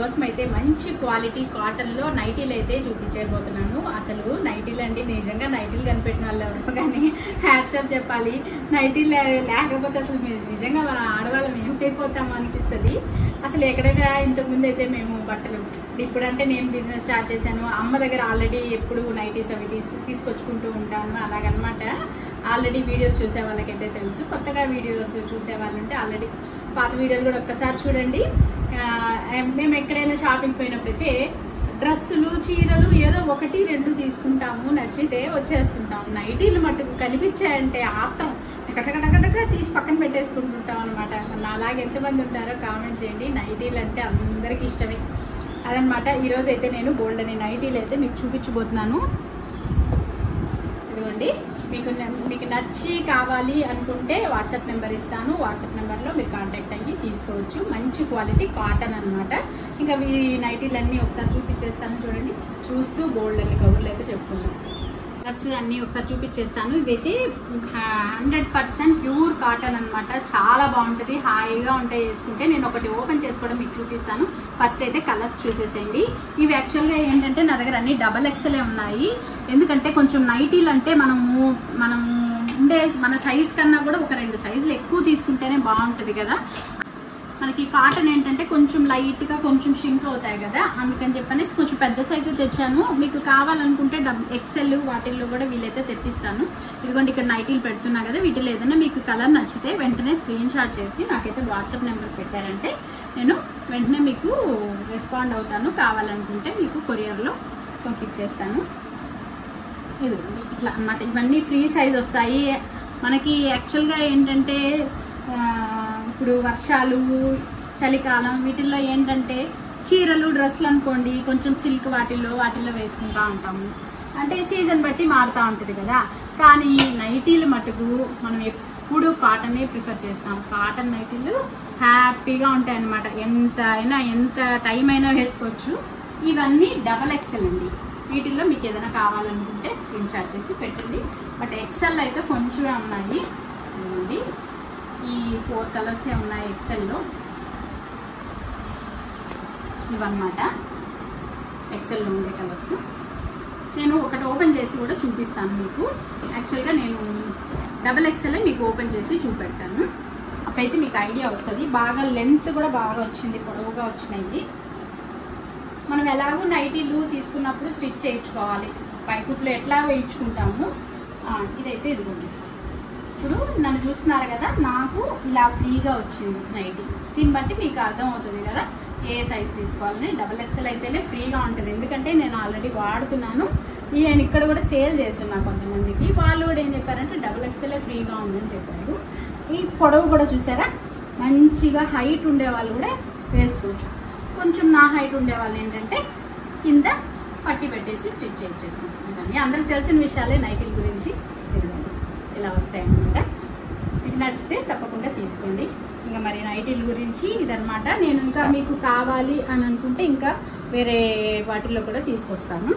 మీకోసం అయితే మంచి క్వాలిటీ కాటన్లో నైటీలు అయితే చూపించబోతున్నాను. అసలు నైటీలు అండి, నిజంగా నైటీలు కనిపెట్టిన వాళ్ళు ఎవరో కానీ హ్యాట్సాప్ చెప్పాలి. నైటీలు లేకపోతే అసలు మీరు నిజంగా ఆడవాళ్ళం ఏమైపోతాము అనిపిస్తుంది. అసలు ఎక్కడైనా ఇంతకుముందు అయితే మేము బట్టలు, ఇప్పుడంటే నేను బిజినెస్ స్టార్ట్ చేశాను, అమ్మ దగ్గర ఆల్రెడీ ఎప్పుడు నైటీస్ అవి తీసుకొచ్చుకుంటూ ఉంటాను. అలాగనమాట. ఆల్రెడీ వీడియోస్ చూసే వాళ్ళకైతే తెలుసు, కొత్తగా వీడియోస్ చూసే వాళ్ళు ఉంటే ఆల్రెడీ పాత వీడియోలు కూడా ఒక్కసారి చూడండి. మేము ఎక్కడైనా షాపింగ్ పోయినప్పుడైతే డ్రెస్సులు, చీరలు ఏదో 1-2 తీసుకుంటాము, నచ్చితే వచ్చేస్తుంటాము. నైటీలు మట్టుకు కనిపించాయంటే ఆత్రం కటకటకటగా తీసి పక్కన పెట్టేసుకుంటుంటాం అనమాట. అలాగే ఎంతమంది ఉంటారో కామెంట్ చేయండి. నైటీలు అంటే అందరికీ ఇష్టమే అదనమాట. ఈరోజు అయితే నేను గోల్డ్ అనే నైటీలు అయితే మీకు చూపించబోతున్నాను. ఇదిగోండి, మీకు నచ్చి కావాలి అనుకుంటే వాట్సాప్ నెంబర్ ఇస్తాను. వాట్సాప్ నెంబర్లో మీరు కాంటాక్ట్ అయ్యి తీసుకోవచ్చు. మంచి క్వాలిటీ కాటన్ అనమాట. ఇంకా ఈ నైటీలన్నీ ఒకసారి చూపించేస్తాను చూడండి. చూస్తూ గోల్డ్ అనే కబుర్లు అయితే చెప్పుకుందాం. కలర్స్ అన్నీ ఒకసారి చూపించేస్తాను. ఇవైతే 100% ప్యూర్ కాటన్ అనమాట. చాలా బాగుంటుంది, హాయిగా ఉంటాయి వేసుకుంటే. నేను ఒకటి ఓపెన్ చేసుకోవడం మీకు చూపిస్తాను. ఫస్ట్ అయితే కలర్స్ చూసేసేయండి. ఇవి యాక్చువల్గా ఏంటంటే నా దగ్గర అన్ని XXL ఉన్నాయి. ఎందుకంటే కొంచెం నైటీలు అంటే మనము ఉండే మన సైజ్ కన్నా కూడా ఒక 2 సైజులు ఎక్కువ తీసుకుంటేనే బాగుంటుంది కదా. మనకి కాటన్ ఏంటంటే కొంచెం లైట్గా కొంచెం షింక్ అవుతాయి కదా, అందుకని చెప్పనేసి కొంచెం పెద్ద సైజు తెచ్చాను. మీకు కావాలనుకుంటే XL వాటిల్లో కూడా వీలైతే తెప్పిస్తాను. ఇదిగోండి, ఇక్కడ నైటీలు పెడుతున్నా కదా, వీటిలో ఏదైనా మీకు కలర్ నచ్చితే వెంటనే స్క్రీన్ షాట్ చేసి నాకైతే వాట్సాప్ నెంబర్ పెట్టారంటే నేను వెంటనే మీకు రెస్పాండ్ అవుతాను. కావాలనుకుంటే మీకు కొరియర్లో పంపించేస్తాను. ఇదిగోండి, ఇట్లా అన్నమాట. ఇవన్నీ ఫ్రీ సైజ్ వస్తాయి మనకి. యాక్చువల్గా ఏంటంటే ఇప్పుడు వర్షాలు, చలికాలం వీటిల్లో ఏంటంటే చీరలు, డ్రెస్సులు అనుకోండి కొంచెం సిల్క్ వాటిల్లో వేసుకుంటూ ఉంటాము. అంటే సీజన్ బట్టి మారుతూ ఉంటుంది కదా. కానీ నైటీలు మటుకు మనం ఎప్పుడు కాటనే ప్రిఫర్ చేస్తాం. కాటన్ నైటీలు హ్యాపీగా ఉంటాయి అన్నమాట. ఎంత టైం అయినా వేసుకోవచ్చు. ఇవన్నీ XXL అండి. వీటిల్లో మీకు ఏదైనా కావాలనుకుంటే స్క్రీన్ షాట్ చేసి పెట్టండి. బట్ XL అయితే కొంచెమే ఉన్నాయి. ఈ 4 కలర్సే ఉన్నాయి XLలో. ఇవన్నమాట XLలో ఉండే కలర్స్. నేను ఒకటి ఓపెన్ చేసి కూడా చూపిస్తాను మీకు. యాక్చువల్గా నేను XXL మీకు ఓపెన్ చేసి చూపెడతాను. అప్పుడైతే మీకు ఐడియా వస్తుంది. బాగా లెంత్ కూడా బాగా వచ్చింది, పొడవుగా వచ్చినాయి. మనం ఎలాగో నైటీలు తీసుకున్నప్పుడు స్టిచ్ చేయించుకోవాలి. పైకుట్లు ఎట్లా వేయించుకుంటాము. ఇదైతే ఇదిగోండి, ఇప్పుడు నన్ను చూస్తున్నారు కదా, నాకు ఇలా ఫ్రీగా వచ్చింది నైటీ. దీన్ని బట్టి మీకు అర్థం అవుతుంది కదా ఏ సైజ్ తీసుకోవాలని. XXL అయితేనే ఫ్రీగా ఉంటుంది. ఎందుకంటే నేను ఆల్రెడీ వాడుతున్నాను. నేను ఇక్కడ కూడా సేల్ చేస్తున్నా కొంతమందికి. వాళ్ళు కూడా ఏం చెప్పారంటే XXL ఫ్రీగా ఉందని చెప్పారు. ఈ పొడవు కూడా చూసారా, మంచిగా హైట్ ఉండే వాళ్ళు కూడా వేసుకోవచ్చు. కొంచెం నా హైట్ ఉండే వాళ్ళు ఏంటంటే కింద పట్టి పెట్టేసి స్టిచ్ చేయించేసుకుంటున్నాను. అందరికి తెలిసిన విషయాలే నైటీల గురించి. ఇలా వస్తాయన్నమాట. మీకు నచ్చితే తప్పకుండా తీసుకోండి. ఇంకా మరి నైటీల గురించి ఇదనమాట. నేను ఇంకా మీకు కావాలి అని అనుకుంటే ఇంకా వేరే వాటిల్లో కూడా తీసుకొస్తాను.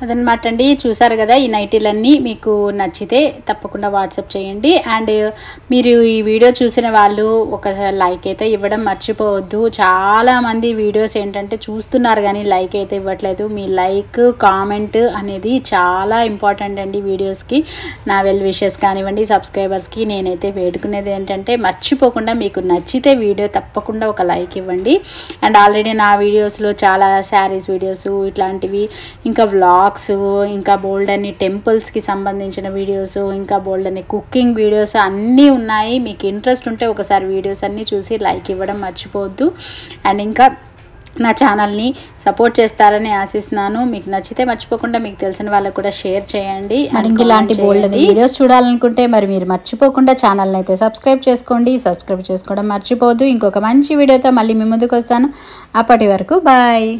అదనమాట అండి. చూసారు కదా, ఈ నైటీలన్నీ మీకు నచ్చితే తప్పకుండా వాట్సాప్ చేయండి. అండ్ మీరు ఈ వీడియో చూసిన వాళ్ళు ఒక లైక్ అయితే ఇవ్వడం మర్చిపోవద్దు. చాలామంది వీడియోస్ ఏంటంటే చూస్తున్నారు కానీ లైక్ అయితే ఇవ్వట్లేదు. మీ లైక్, కామెంట్ అనేది చాలా ఇంపార్టెంట్ అండి వీడియోస్కి. నా వెల్ విషెస్ కానివ్వండి, సబ్స్క్రైబర్స్కి నేనైతే వేడుకునేది ఏంటంటే మర్చిపోకుండా మీకు నచ్చితే వీడియో తప్పకుండా ఒక లైక్ ఇవ్వండి. అండ్ ఆల్రెడీ నా వీడియోస్లో చాలా శారీస్ వీడియోస్ ఇట్లాంటివి, ఇంకా వ్లాగ్స్, ఇంకా బోల్డ్ అని టెంపుల్స్కి సంబంధించిన వీడియోస్, ఇంకా బోల్డ్ అని కుకింగ్ వీడియోస్ అన్నీ ఉన్నాయి. మీకు ఇంట్రెస్ట్ ఉంటే ఒకసారి వీడియోస్ అన్నీ చూసి లైక్ ఇవ్వడం మర్చిపోవద్దు. అండ్ ఇంకా నా ఛానల్ని సపోర్ట్ చేస్తారని ఆశిస్తున్నాను. మీకు నచ్చితే మర్చిపోకుండా మీకు తెలిసిన వాళ్ళకు కూడా షేర్ చేయండి. అండ్ ఇలాంటి బోల్డ్ అని వీడియోస్ చూడాలనుకుంటే మరి మీరు మర్చిపోకుండా ఛానల్ని అయితే సబ్స్క్రైబ్ చేసుకోండి. సబ్స్క్రైబ్ చేసుకోవడం మర్చిపోవద్దు. ఇంకొక మంచి వీడియోతో మళ్ళీ మీ ముందుకు వస్తాను. అప్పటి వరకు బాయ్.